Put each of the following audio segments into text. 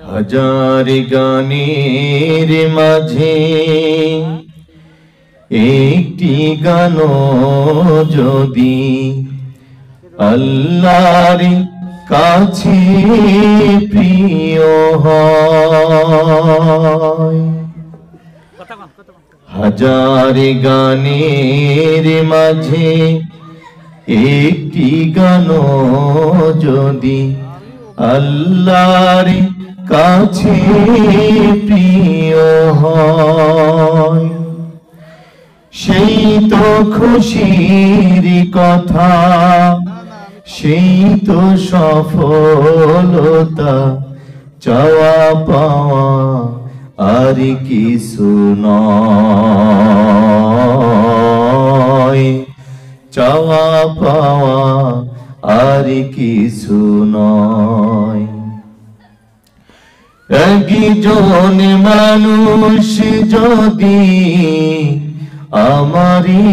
হাজার গানের মাঝে একটি গান যদি আল্লাহর কাছে প্রিয় হয়, হাজার গানের মাঝে একটি গান যদি আল্লাহর কাছে প্রিয় হয়, সেই তো খুশির কথা, সেই তো সফলতা, চাওয়া পাওয়া আর কিছু নয়, চাওয়া পাওয়া আর কিছু নয়। একজন মানুষ যদি আমারি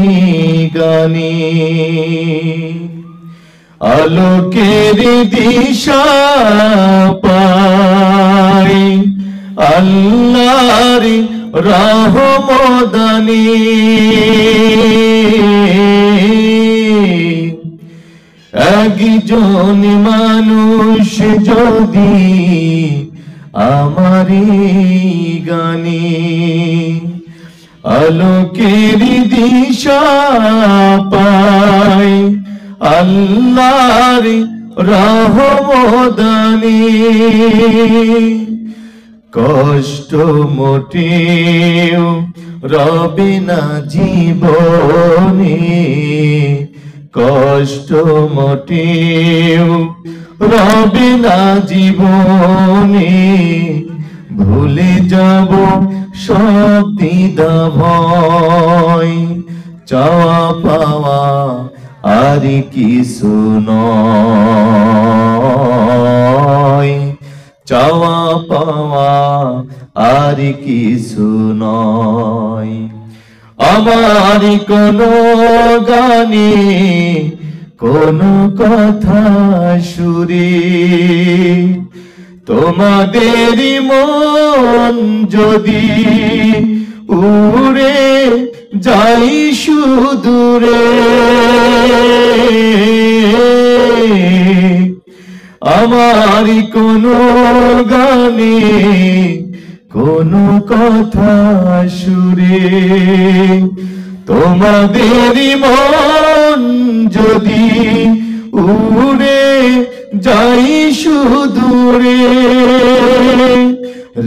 গানে আলোকের দিশা পায়, আল্লাহর রহমদানি একজন মানুষ যদি আমারি গানে আলোকের দিশা পায়, আল্লাহর রহমদানি কষ্ট মোটেও রবে না জীবনে, কষ্ট মোটেও রবে না জীবনে, ভুলে যাব সব দ্বিধা ভয়, চাওয়া পাওয়া আর কিছু নয়, চাওয়া পাওয়া আর কিছু নয়। আমার কোনো গানে কোনো কথা সুরে তোমাদের মন যদি উড়ে যাই সুদূরে, আমার কোনো গানে কোনো কথা সুরে তোমাদের মন যদি উড়ে যাই সুদূরে,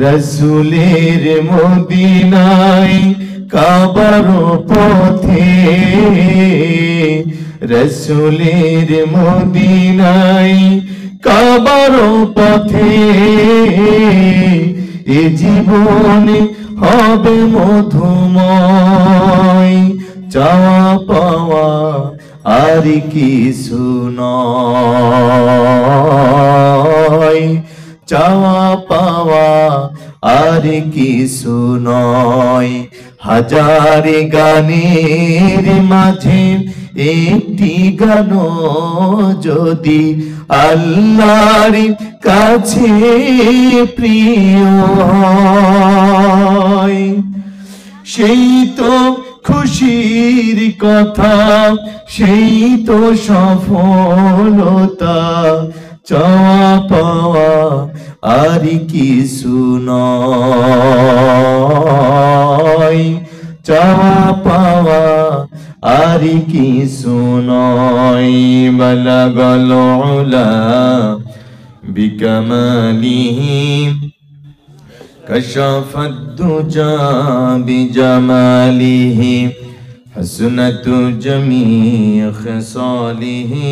রাসূলের মদিনায় কাবার পথে, রাসূলের মদিনায় কাবার পথে, এ জীবন হবে মধুময়, চাওয়া পাওয়া আর কিছু নয়, চাওয়া পাওয়া আর কিছু নয়। হাজার গানের মাঝে একটি গান যদি আল্লাহর কাছে প্রিয় হয়, সেই তো খুশির কথা, সেই তো সফলতা, চাওয়া পাওয়া আর কিছু নয়, চাওয়া পাওয়া আর কিছু নয়। বালাগাল উলা বিকামালিহি কাশাফাদ দুজা বিজামালিহি হাসনাতু জামি খিসালিহি